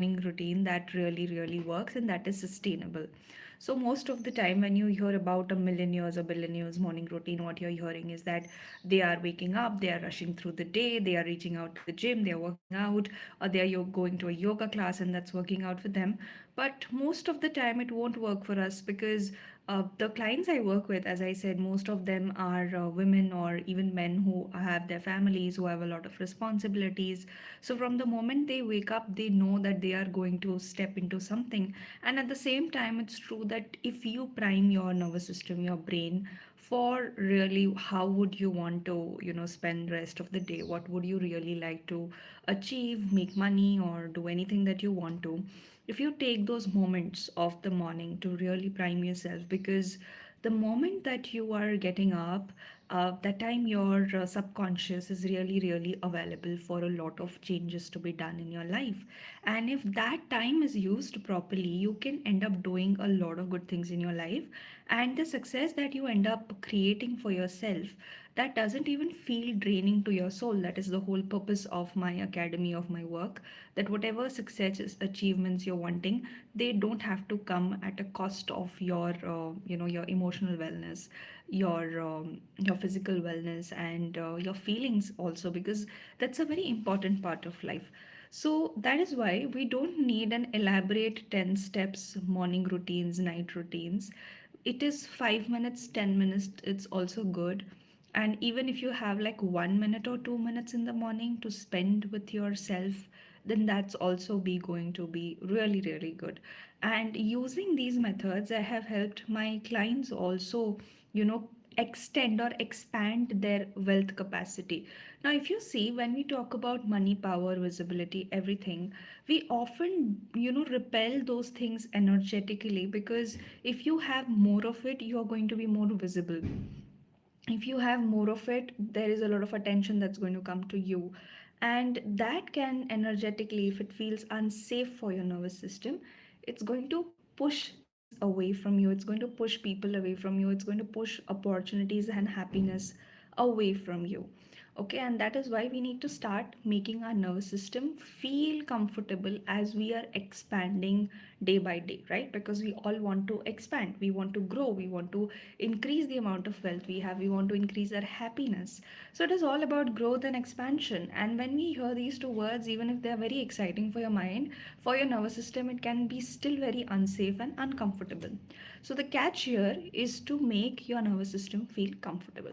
morning routine that really works and that is sustainable. So most of the time when you hear about a millionaires or billionaires morning routine, what you're hearing is that they are waking up, they are rushing through the day, they are reaching out to the gym, they are working out, or they are going to a yoga class and that's working out for them. But most of the time it won't work for us because the clients I work with, as I said, most of them are women or even men who have their families, who have a lot of responsibilities. So from the moment they wake up, they know that they are going to step into something. And at the same time, it's true that if you prime your nervous system, your brain, for really how would you want to, spend rest of the day? What would you really like to achieve, make money, or do anything that you want to? If you take those moments of the morning to really prime yourself, because the moment that you are getting up, that time your subconscious is really available for a lot of changes to be done in your life. And if that time is used properly, you can end up doing a lot of good things in your life. And the success that you end up creating for yourself, that doesn't even feel draining to your soul. That is the whole purpose of my academy, of my work, that whatever success achievements you're wanting, they don't have to come at a cost of your your emotional wellness, your physical wellness, and your feelings also, because that's a very important part of life. So that is why we don't need an elaborate 10 steps morning routines, night routines. It is 5 minutes, 10 minutes, it's also good. And even if you have like 1 minute or 2 minutes in the morning to spend with yourself, then that's also be going to be really good. And using these methods, I have helped my clients also, you know extend or expand their wealth capacity. Now if you see, when we talk about money, power, visibility, everything, we often repel those things energetically, because if you have more of it, you are going to be more visible. If you have more of it, there is a lot of attention that's going to come to you. And that can energetically, if it feels unsafe for your nervous system, it's going to push things away from you, it's going to push people away from you, it's going to push opportunities and happiness away from you. Okay, and that is why we need to start making our nervous system feel comfortable as we are expanding day by day, right? Because we all want to expand, we want to grow, we want to increase the amount of wealth we have, we want to increase our happiness. So it is all about growth and expansion. And when we hear these two words, even if they are very exciting for your mind, for your nervous system, it can be still very unsafe and uncomfortable. So the catch here is to make your nervous system feel comfortable.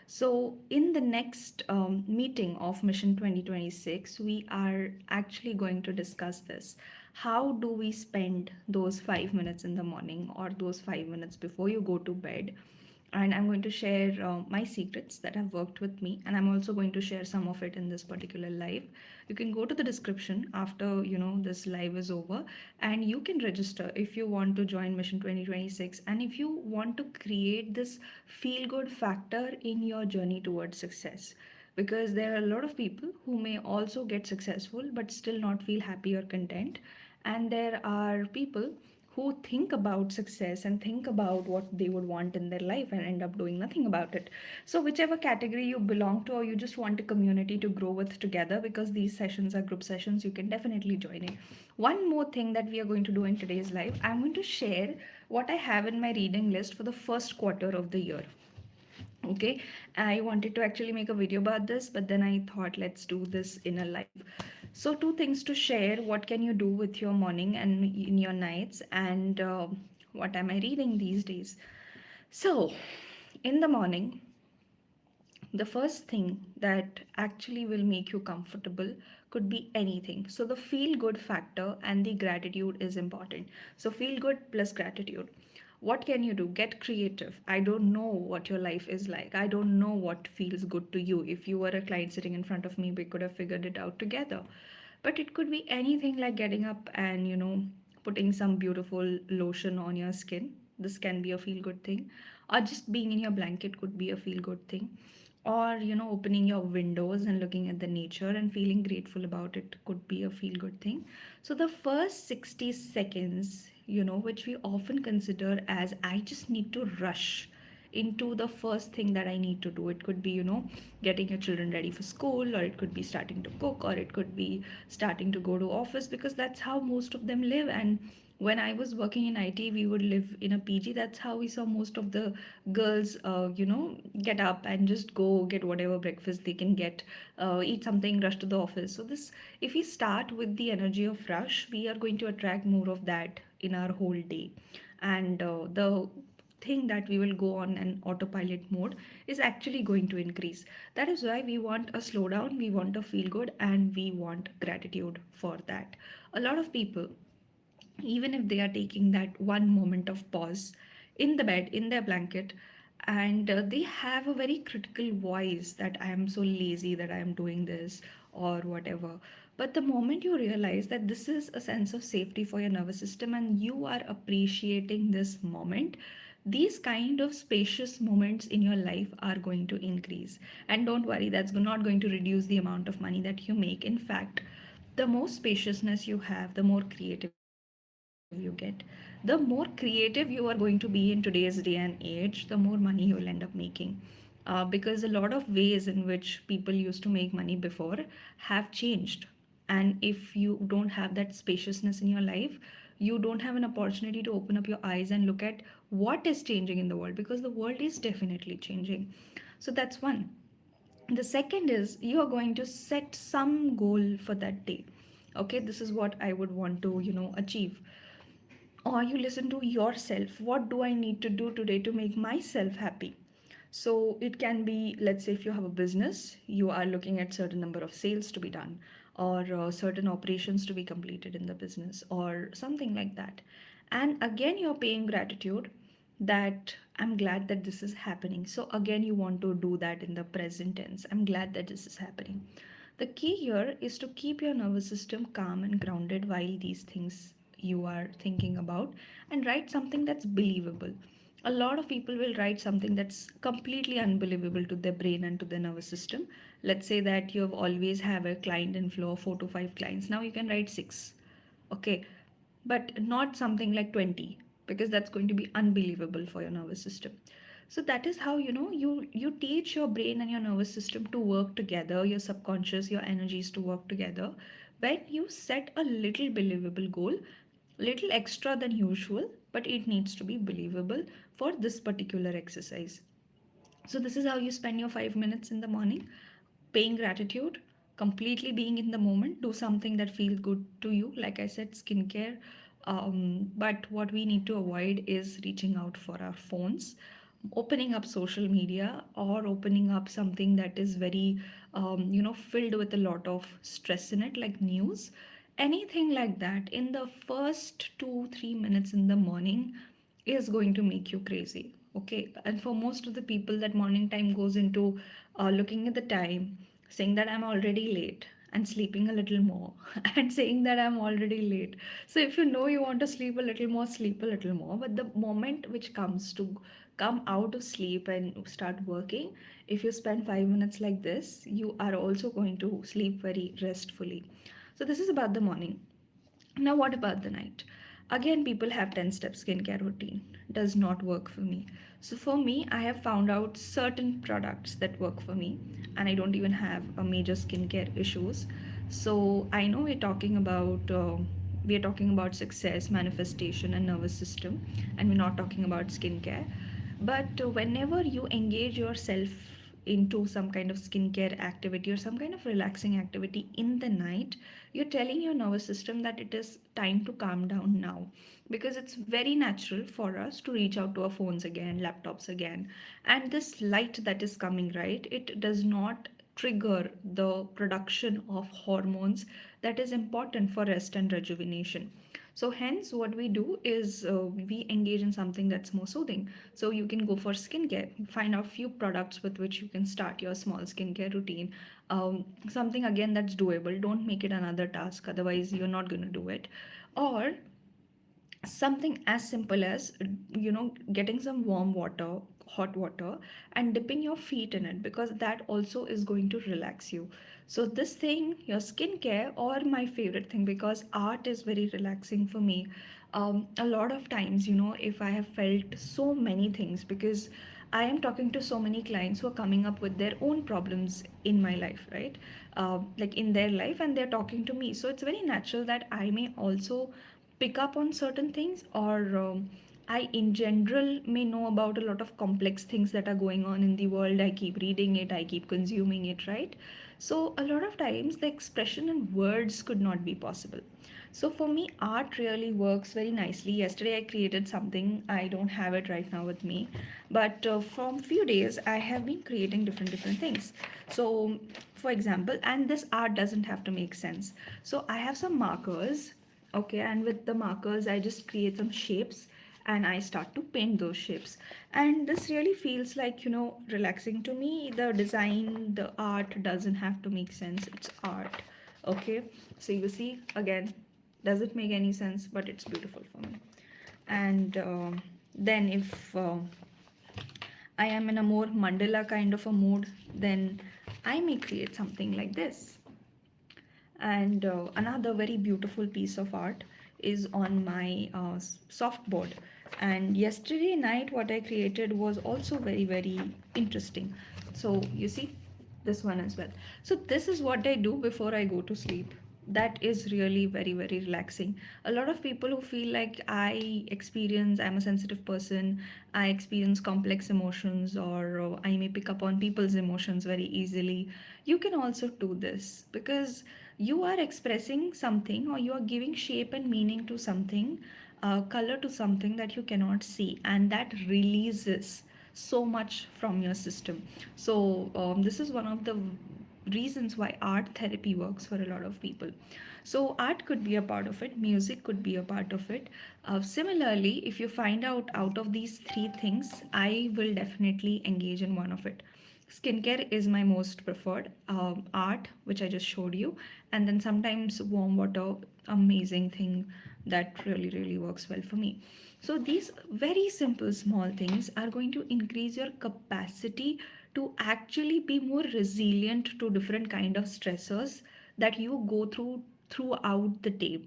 So, in the next meeting of Mission 2026, we are actually going to discuss this. How do we spend those 5 minutes in the morning or those 5 minutes before you go to bed? And I'm going to share my secrets that have worked with me, and I'm also going to share some of it in this particular live. You can go to the description after this live is over, and you can register if you want to join Mission 2026, and if you want to create this feel good factor in your journey towards success. Because there are a lot of people who may also get successful but still not feel happy or content, and there are people who think about success and think about what they would want in their life and end up doing nothing about it. So, whichever category you belong to, or you just want a community to grow with together, because these sessions are group sessions, you can definitely join in. One more thing that we are going to do in today's live, I'm going to share what I have in my reading list for the first quarter of the year. Okay, I wanted to actually make a video about this, but then I thought let's do this in a live. So two things to share: what can you do with your morning and in your nights, and what am I reading these days. So in the morning, the first thing that actually will make you comfortable could be anything. So the feel good factor and the gratitude is important. So feel good plus gratitude. What can you do? Get creative. I don't know what your life is like, I don't know what feels good to you. If you were a client sitting in front of me, we could have figured it out together. But it could be anything, like getting up and putting some beautiful lotion on your skin. This can be a feel good thing. Or just being in your blanket could be a feel good thing. Or opening your windows and looking at the nature and feeling grateful about it could be a feel good thing. So the first 60 seconds, which we often consider as I just need to rush into the first thing that I need to do. It could be, getting your children ready for school, or it could be starting to cook, or it could be starting to go to office, because that's how most of them live. And when I was working in IT, we would live in a PG. That's how we saw most of the girls, get up and just go get whatever breakfast they can get, eat something, rush to the office. So this, if we start with the energy of rush, we are going to attract more of that in our whole day. And the thing that we will go on an autopilot mode is actually going to increase. That is why we want a slowdown, we want a feel good, and we want gratitude for that. A lot of people, even if they are taking that one moment of pause in the bed, in their blanket, and they have a very critical voice that I am so lazy that I am doing this or whatever. But the moment you realize that this is a sense of safety for your nervous system and you are appreciating this moment, these kind of spacious moments in your life are going to increase. And don't worry, that's not going to reduce the amount of money that you make. In fact, the more spaciousness you have, the more creative you get. The more creative you are going to be in today's day and age, the more money you will end up making. Because a lot of ways in which people used to make money before have changed. And if you don't have that spaciousness in your life, you don't have an opportunity to open up your eyes and look at what is changing in the world, because the world is definitely changing. So that's one. The second is, you are going to set some goal for that day. Okay, this is what I would want to achieve. Or you listen to yourself, what do I need to do today to make myself happy? So it can be, let's say if you have a business, you are looking at certain number of sales to be done, or certain operations to be completed in the business, or something like that. And again, you're paying gratitude that I'm glad that this is happening. So again, you want to do that in the present tense. I'm glad that this is happening. The key here is to keep your nervous system calm and grounded while these things you are thinking about, and write something that's believable. A lot of people will write something that's completely unbelievable to their brain and to their nervous system. Let's say that you have always have a client inflow of 4 to 5 clients. Now you can write 6. Okay, but not something like 20, because that's going to be unbelievable for your nervous system. So that is how you teach your brain and your nervous system to work together, your subconscious, your energies to work together. When you set a little believable goal, little extra than usual, but it needs to be believable for this particular exercise. So, this is how you spend your 5 minutes in the morning, paying gratitude, completely being in the moment. Do something that feels good to you. Like I said, skincare. But what we need to avoid is reaching out for our phones, opening up social media, or opening up something that is very, filled with a lot of stress in it, like news. Anything like that in the first 2 3 minutes in the morning is going to make you crazy. Okay, and for most of the people, that morning time goes into looking at the time, saying that I'm already late, and sleeping a little more, and saying that I'm already late. So if you know you want to sleep a little more, sleep a little more. But the moment which comes to come out of sleep and start working, if you spend 5 minutes like this, you are also going to sleep very restfully. So this is about the morning. Now, what about the night? Again, people have 10-step skincare routine. Does not work for me. So, for me, I have found out certain products that work for me, and I don't even have a major skincare issues. So, I know we're talking about success, manifestation, and nervous system, and we're not talking about skincare. But whenever you engage yourself into some kind of skincare activity or some kind of relaxing activity in the night, you're telling your nervous system that it is time to calm down now. Because it's very natural for us to reach out to our phones again, laptops again. And this light that is coming, right, it does not trigger the production of hormones that is important for rest and rejuvenation. So hence what we do is we engage in something that's more soothing. So you can go for skincare, find out few products with which you can start your small skincare routine. Something again that's doable. Don't make it another task, otherwise you're not going to do it. Or something as simple as getting some warm water, hot water, and dipping your feet in it, because that also is going to relax you. So this thing, your skincare, or my favorite thing, because art is very relaxing for me. A lot of times, if I have felt so many things, because I am talking to so many clients who are coming up with their own problems in my life, right? Like in their life, and they're talking to me. So it's very natural that I may also pick up on certain things, or I, in general, may know about a lot of complex things that are going on in the world. I keep reading it, I keep consuming it, right? So a lot of times the expression in words could not be possible. So for me, art really works very nicely. Yesterday I created something. I don't have it right now with me, but from few days I have been creating different things. So, for example, and this art doesn't have to make sense. So I have some markers, okay, and with the markers I just create some shapes and I start to paint those shapes. And this really feels like, relaxing to me. The design, the art doesn't have to make sense. It's art. Okay, so you see again, doesn't make any sense, but it's beautiful for me. And then if I am in a more mandala kind of a mood, then I may create something like this. And another very beautiful piece of art is on my softboard. And yesterday night, what I created was also very interesting. So you see this one as well. So this is what I do before I go to sleep. That is really very relaxing. A lot of people who feel like I'm a sensitive person, I experience complex emotions, or I may pick up on people's emotions very easily. You can also do this because you are expressing something, or you are giving shape and meaning to something, color to something that you cannot see, and that releases so much from your system. So this is one of the reasons why art therapy works for a lot of people. So art could be a part of it, music could be a part of it. Similarly, if you find out of these three things, I will definitely engage in one of it. Skincare is my most preferred. Art, which I just showed you, and then sometimes warm water, amazing thing that really works well for me. So these very simple small things are going to increase your capacity to actually be more resilient to different kind of stressors that you go throughout the day.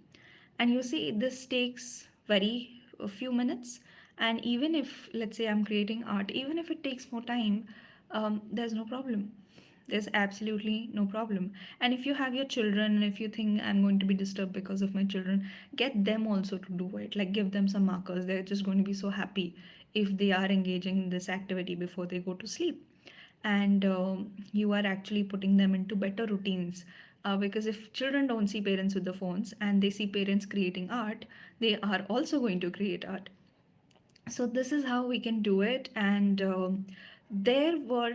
And you see, this takes very a few minutes. And even if, let's say, I'm creating art, even if it takes more time, there's no problem. There's absolutely no problem. And if you have your children, and if you think I'm going to be disturbed because of my children, get them also to do it. Like, give them some markers. They're just going to be so happy if they are engaging in this activity before they go to sleep. And you are actually putting them into better routines. Because if children don't see parents with the phones and they see parents creating art, they are also going to create art. So this is how we can do it. And there were,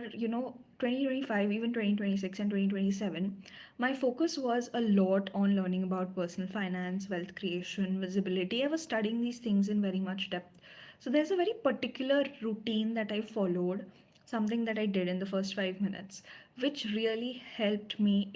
2025, even 2026 and 2027, my focus was a lot on learning about personal finance, wealth creation, visibility. I was studying these things in very much depth. So there's a very particular routine that I followed, something that I did in the first 5 minutes, which really helped me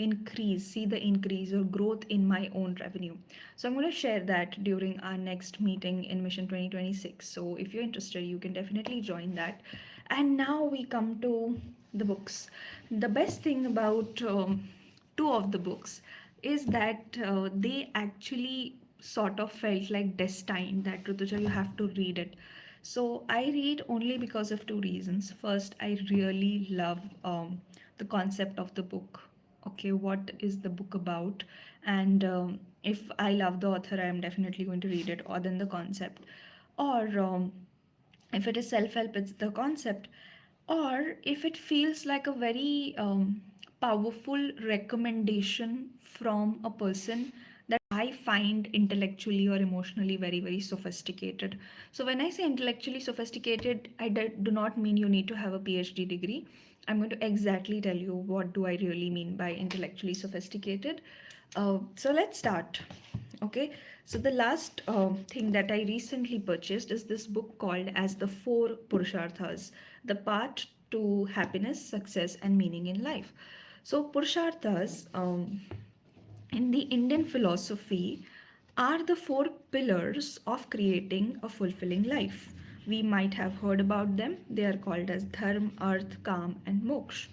see the increase or growth in my own revenue. So I'm going to share that during our next meeting in Mission 2026. So if you're interested, you can definitely join that. And now we come to the books. The best thing about two of the books is that they actually sort of felt like destined that Rutuja, you have to read it. So I read only because of two reasons. First, I really love the concept of the book. Okay, what is the book about? And if I love the author, I am definitely going to read it, or then the concept. Or if it is self help, it's the concept. Or if it feels like a very powerful recommendation from a person that I find intellectually or emotionally very sophisticated. So, when I say intellectually sophisticated, I do not mean you need to have a PhD degree. I'm going to exactly tell you what do I really mean by intellectually sophisticated. So, let's start. Okay, so the last thing that I recently purchased is this book called as the Four Purusharthas, the path to happiness, success, and meaning in life. So Purusharthas, in the Indian philosophy, are the four pillars of creating a fulfilling life. We might have heard about them. They are called as dharma, arth, kam, and moksha.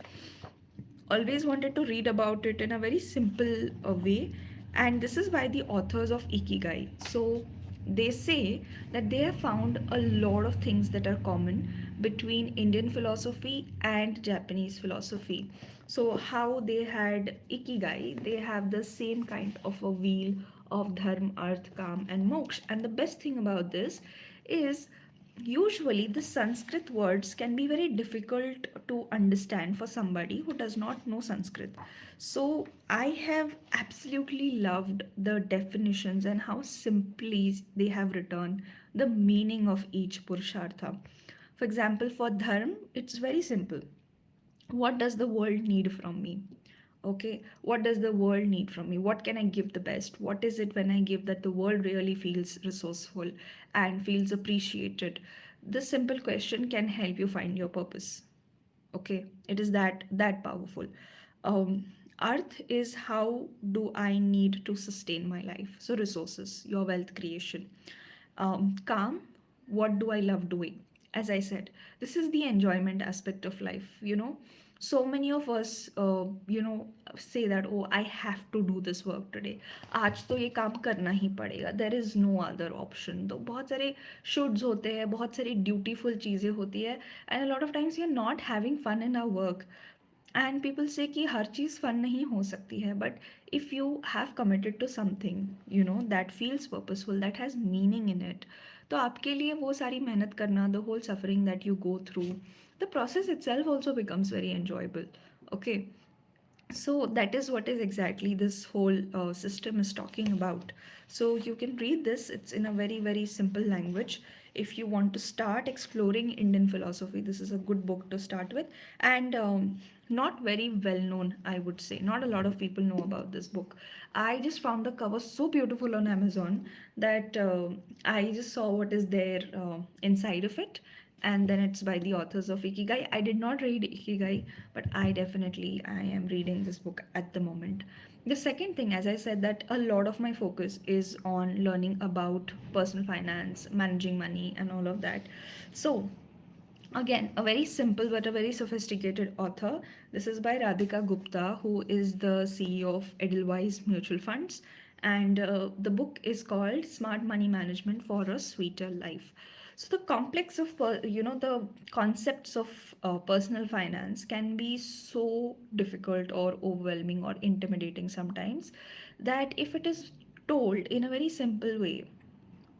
Always wanted to read about it in a very simple way, and this is by the authors of Ikigai. So They say that they have found a lot of things that are common between Indian philosophy and Japanese philosophy. So, how they had ikigai, they have the same kind of a wheel of dharma, arth, kam, and moksha. And the best thing about this is usually the Sanskrit words can be very difficult to understand for somebody who does not know Sanskrit. So I have absolutely loved the definitions and how simply they have written the meaning of each purushartha. For example, for dharma, it's very simple. What does the world need from me? Okay, what does the world need from me? What can I give the best? What is it when I give that the world really feels resourceful and feels appreciated? This simple question can help you find your purpose. Okay, it is that powerful. um Earth is how do I need to sustain my life, so resources, your wealth creation. Calm, what do I love doing? As I said, this is the enjoyment aspect of life, you know. So many of us say that, oh, I have to do this work today, आज तो ये काम करना ही पड़ेगा, there is no other option. तो बहुत सारे shoulds होते हैं, बहुत सारी dutiful चीज़ें होती है, and a lot of times we are not having fun in our work. And people say कि हर चीज़ फन नहीं हो सकती है, but if you have committed to something you know that feels purposeful, that has meaning in it, तो आपके लिए वो सारी मेहनत करना, the whole suffering that you go through, the process itself also becomes very enjoyable. Okay, so that is what is exactly this whole system is talking about. So you can read this, it's in a very very simple language. If you want to start exploring Indian philosophy, this is a good book to start with. And not very well known, I would say. Not a lot of people know about this book. I just found the cover so beautiful on Amazon that I just saw what is there inside of it, and then it's by the authors of Ikigai. I did not read Ikigai, but I am reading this book at the moment. The second thing, as I said, that a lot of my focus is on learning about personal finance, managing money, and all of that. So again, a very simple but a very sophisticated author. This is by Radhika Gupta, who is the CEO of Edelweiss Mutual Funds. And the book is called Smart Money Management for a Sweeter Life. So the complex of, the concepts of personal finance can be so difficult or overwhelming or intimidating sometimes, that if it is told in a very simple way,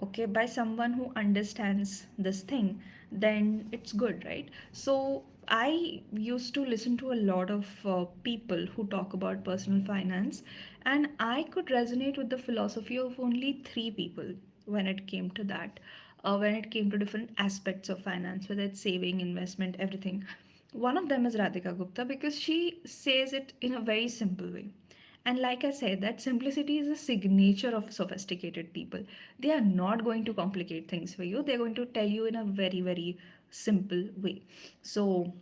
okay, by someone who understands this thing, then it's good, right? So I used to listen to a lot of people who talk about personal finance, and I could resonate with the philosophy of only three people when it came to that, when it came to different aspects of finance, whether it's saving, investment, everything. One of them is Radhika Gupta, because she says it in a very simple way. And like I said, that simplicity is a signature of sophisticated people. They are not going to complicate things for you. They're going to tell you in a very, very simple way. So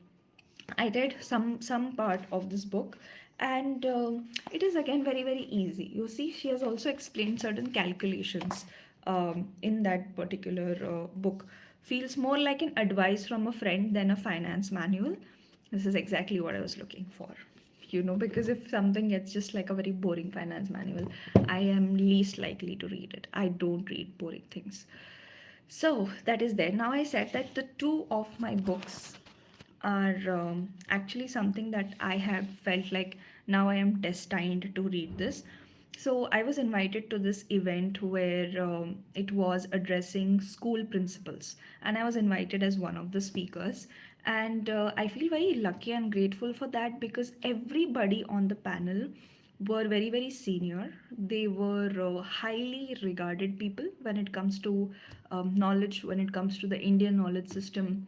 I read some part of this book, and it is again very, very easy. You see, she has also explained certain calculations in that particular book. Feels more like an advice from a friend than a finance manual. This is exactly what I was looking for, because if something gets just like a very boring finance manual, I am least likely to read it. I don't read boring things. So that is there. Now I said that the two of my books are actually something that I have felt like now I am destined to read this. So I was invited to this event where it was addressing school principals, and I was invited as one of the speakers. And I feel very lucky and grateful for that, because everybody on the panel were very, very senior. They were highly regarded people when it comes to knowledge, when it comes to the Indian knowledge system.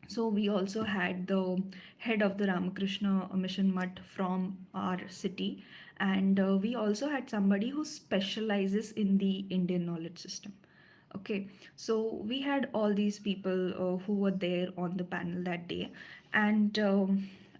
So we also had the head of the Ramakrishna Mission Mutt from our city, and we also had somebody who specializes in the Indian knowledge system. Okay, so we had all these people who were there on the panel that day, and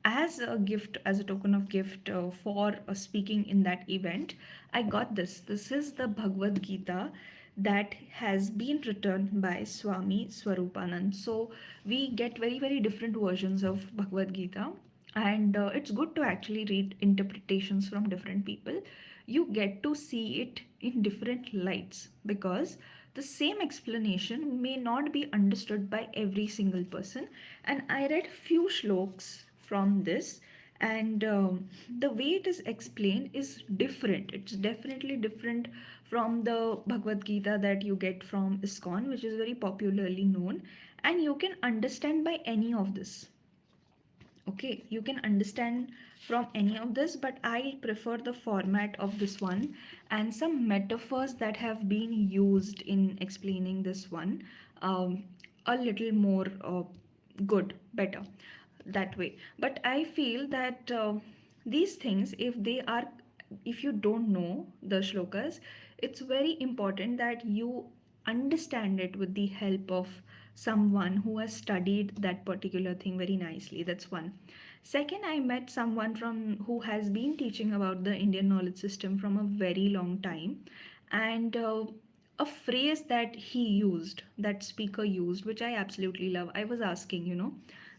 as a gift, as a token of gift for speaking in that event, I got this. This is the Bhagavad Gita that has been written by Swami Swarupanand. So we get very, very different versions of Bhagavad Gita, and it's good to actually read interpretations from different people. You get to see it in different lights, because the same explanation may not be understood by every single person. And I read few shloks from this, and the way it is explained is different. It's definitely different from the Bhagavad Gita that you get from ISKCON, which is very popularly known, and you can understand by any of this. Okay, you can understand from any of this, but I prefer the format of this one and some metaphors that have been used in explaining this one, um, a little more good, better that way. But I feel that these things, if you don't know the shlokas, it's very important that you understand it with the help of someone who has studied that particular thing very nicely. That's one. Second, I met someone from who has been teaching about the Indian knowledge system from a very long time, and a phrase that he used, that speaker used, which I absolutely love. I was asking,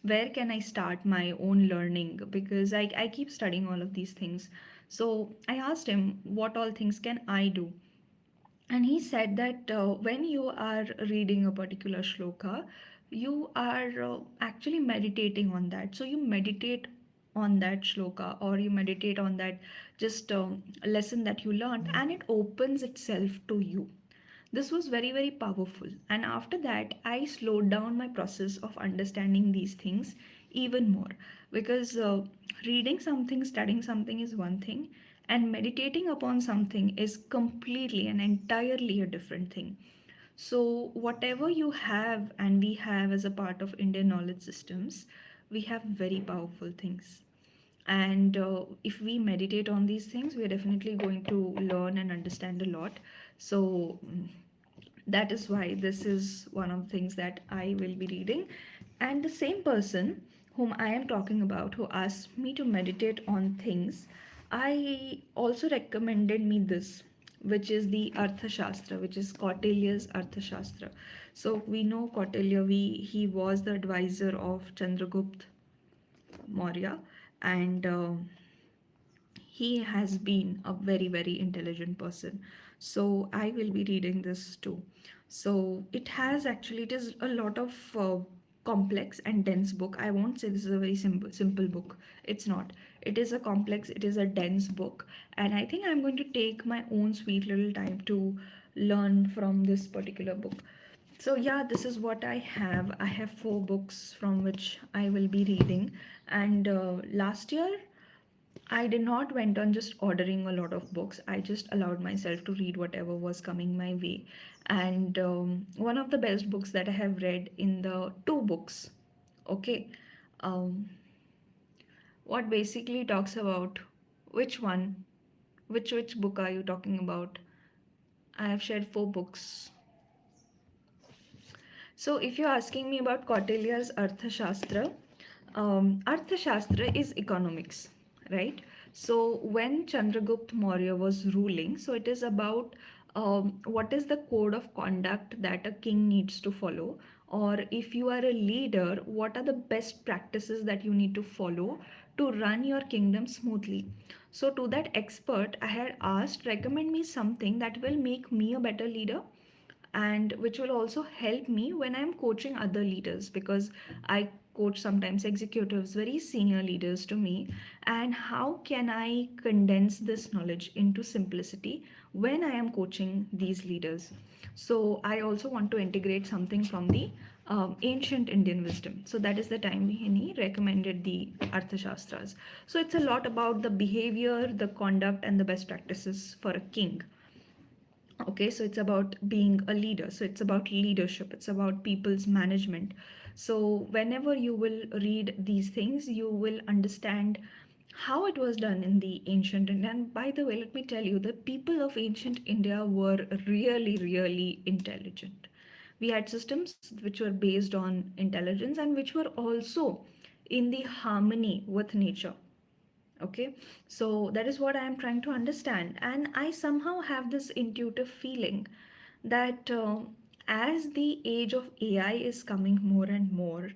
where can I start my own learning, because I keep studying all of these things. So I asked him, what all things can I do? And he said that when you are reading a particular shloka, you are actually meditating on that. So you meditate on that shloka, or you meditate on that just lesson that you learned, and it opens itself to you. This was very, very powerful. And after that, I slowed down my process of understanding these things even more, because reading something, studying something is one thing, and meditating upon something is completely and entirely a different thing. So, whatever you have and we have as a part of Indian knowledge systems, we have very powerful things. And if we meditate on these things, we are definitely going to learn and understand a lot. So, that is why this is one of the things that I will be reading. And the same person whom I am talking about, who asked me to meditate on things, I also recommended me this, which is the Arthashastra, which is Kautilya's Arthashastra. So we know Kautilya, he was the advisor of Chandragupta Maurya, and he has been a very, very intelligent person. So I will be reading this too. So it is a lot of complex and dense book. I won't say this is a very simple book. It's not. It is a complex, it is a dense book, and I think I'm going to take my own sweet little time to learn from this particular book. So yeah, this is what I have. I have four books from which I will be reading, and last year I did not went on just ordering a lot of books. I just allowed myself to read whatever was coming my way. And one of the best books that I have read in the two books, okay, um, what basically talks about which one, which book are you talking about? I have shared four books. So, if you're asking me about Kautilya's Arthashastra, Arthashastra is economics, right? So, when Chandragupta Maurya was ruling, so it is about what is the code of conduct that a king needs to follow, or if you are a leader, what are the best practices that you need to follow to run your kingdom smoothly. So, to that expert, I had asked, recommend me something that will make me a better leader and which will also help me when I'm coaching other leaders, because I coach sometimes executives, very senior leaders to me. And how can I condense this knowledge into simplicity when I am coaching these leaders? So I also want to integrate something from the ancient Indian wisdom. So that is the time he recommended the Arthashastras. So it's a lot about the behavior, the conduct, and the best practices for a king. Okay, so it's about being a leader, so it's about leadership, it's about people's management. So whenever you will read these things, you will understand how it was done in the ancient India. And by the way, let me tell you, the people of ancient India were really, really intelligent. We had systems which were based on intelligence and which were also in the harmony with nature. Okay, so that is what I am trying to understand, and I somehow have this intuitive feeling that as the age of AI is coming more and more,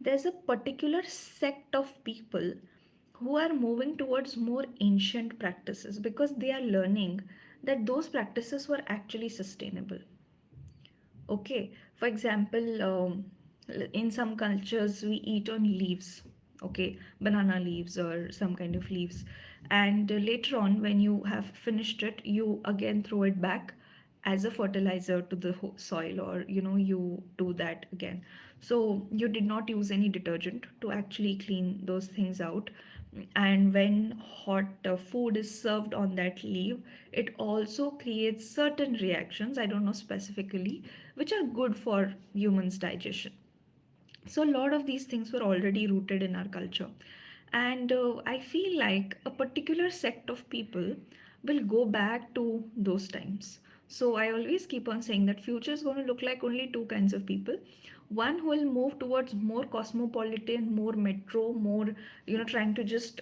there's a particular sect of people who are moving towards more ancient practices because they are learning that those practices were actually sustainable. Okay, for example, in some cultures we eat on leaves, okay, banana leaves or some kind of leaves, and later on, when you have finished it, you again throw it back as a fertilizer to the soil, or you do that again. So you did not use any detergent to actually clean those things out. And when hot food is served on that leaf, it also creates certain reactions, I don't know specifically, which are good for humans digestion. So a lot of these things were already rooted in our culture, and I feel like a particular sect of people will go back to those times. So I always keep on saying that future is going to look like only two kinds of people. One who will move towards more cosmopolitan, more metro, more, trying to just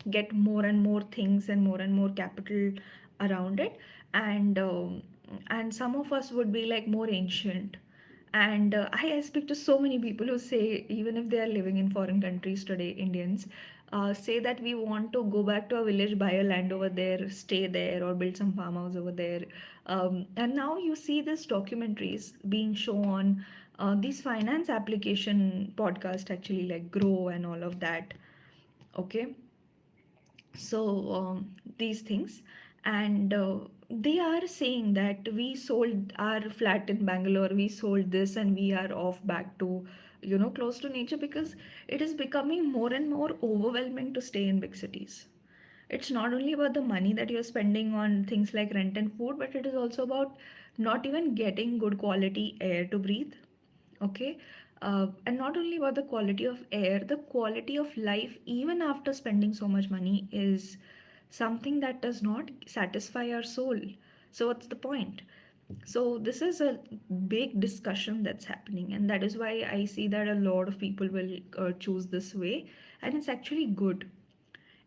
get more and more things and more capital around it. And some of us would be like more ancient. And I speak to so many people who say, even if they are living in foreign countries today, Indians, say that we want to go back to a village, buy a land over there, stay there, or build some farmhouse over there. And now you see these documentaries being shown, these finance application podcast, actually, like Grow and all of that. Okay, so these things, and they are saying that we sold our flat in Bangalore, we sold this, and we are off back to close to nature, because it is becoming more and more overwhelming to stay in big cities. It's not only about the money that you're spending on things like rent and food, but it is also about not even getting good quality air to breathe. Okay, and not only about the quality of air, the quality of life, even after spending so much money, is something that does not satisfy our soul. So what's the point? So this is a big discussion that's happening, and that is why I see that a lot of people will choose this way, and it's actually good.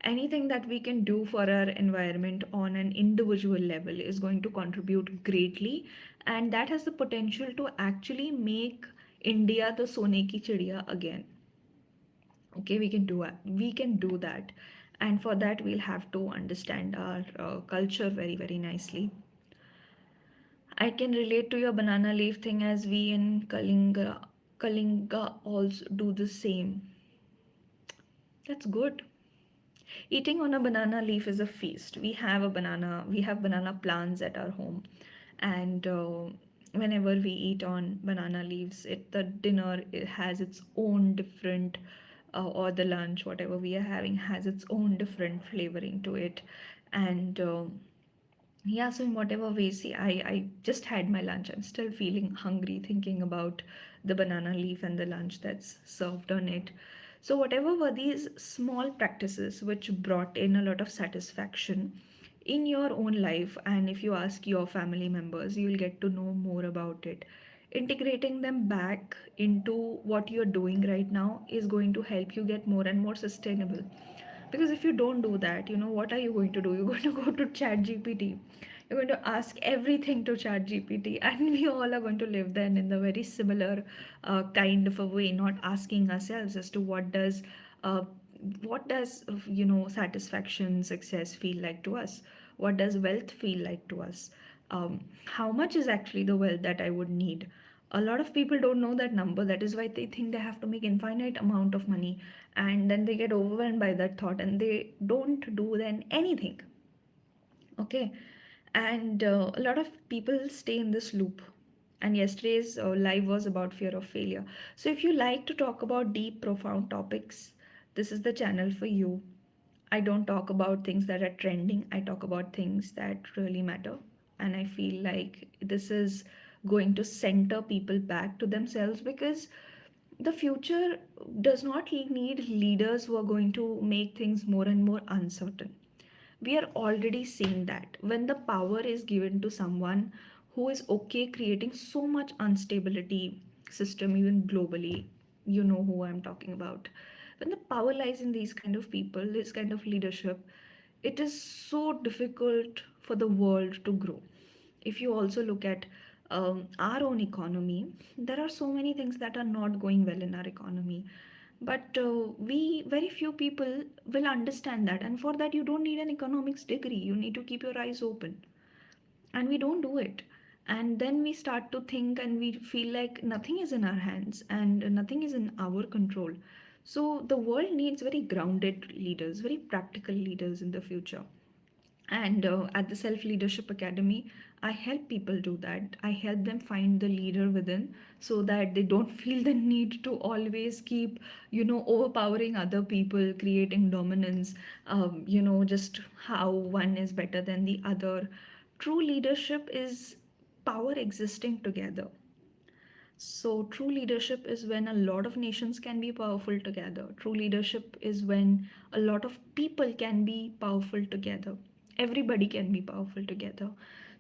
Anything that we can do for our environment on an individual level is going to contribute greatly, and that has the potential to actually make India the sone ki chidiya again. Okay, we can do that, and for that we'll have to understand our culture very, very nicely. I can relate to your banana leaf thing, as we in Kalinga also do the same. That's good. Eating on a banana leaf is a feast. We have banana plants at our home, and whenever we eat on banana leaves, the dinner, it has its own different, or the lunch, whatever we are having, has its own different flavoring to it, and yeah, so in whatever way, see, I just had my lunch. I'm still feeling hungry thinking about the banana leaf and the lunch that's served on it. So, whatever were these small practices which brought in a lot of satisfaction in your own life, and if you ask your family members, you'll get to know more about it. Integrating them back into what you're doing right now is going to help you get more and more sustainable. Because if you don't do that, what are you going to do? You're going to go to Chat GPT. You're going to ask everything to Chat GPT, and we all are going to live then in the very similar kind of a way, not asking ourselves as to uh, what does satisfaction, success feel like to us? What does wealth feel like to us? How much is actually the wealth that I would need? A lot of people don't know that number. That is why they think they have to make infinite amount of money, and then they get overwhelmed by that thought and they don't do then anything. Okay, and a lot of people stay in this loop. And yesterday's live was about fear of failure. So if you like to talk about deep, profound topics, this is the channel for you. I don't talk about things that are trending, I talk about things that really matter. And I feel like this is going to center people back to themselves, because the future does not need leaders who are going to make things more and more uncertain. We are already seeing that when the power is given to someone who is okay creating so much instability system, even globally, you know who I'm talking about. When the power lies in these kind of people, this kind of leadership, it is so difficult for the world to grow. If you also look at our own economy, there are so many things that are not going well in our economy, but we very few people will understand that, and for that you don't need an economics degree, you need to keep your eyes open, and we don't do it. And then we start to think and we feel like nothing is in our hands and nothing is in our control. So the world needs very grounded leaders, very practical leaders in the future. And at the Self Leadership Academy, I help people do that. I help them find the leader within so that they don't feel the need to always keep, overpowering other people, creating dominance, just how one is better than the other. True leadership is power existing together. So, true leadership is when a lot of nations can be powerful together. True leadership is when a lot of people can be powerful together. Everybody can be powerful together.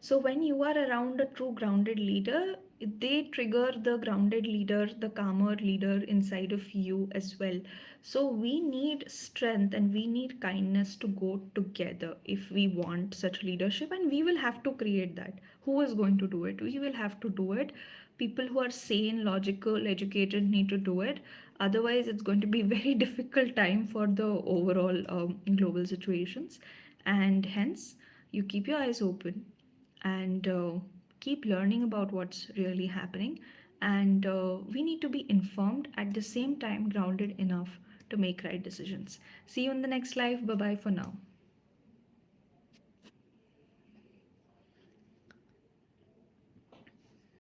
So, when you are around a true grounded leader, they trigger the grounded leader, the calmer leader inside of you as well. So, we need strength and we need kindness to go together if we want such leadership, and we will have to create that. Who is going to do it? We will have to do it. People who are sane, logical, educated need to do it. Otherwise it's going to be very difficult time for the overall global situations. And hence you keep your eyes open and keep learning about what's really happening. And we need to be informed, at the same time grounded enough to make right decisions. See you in the next live. Bye bye for now.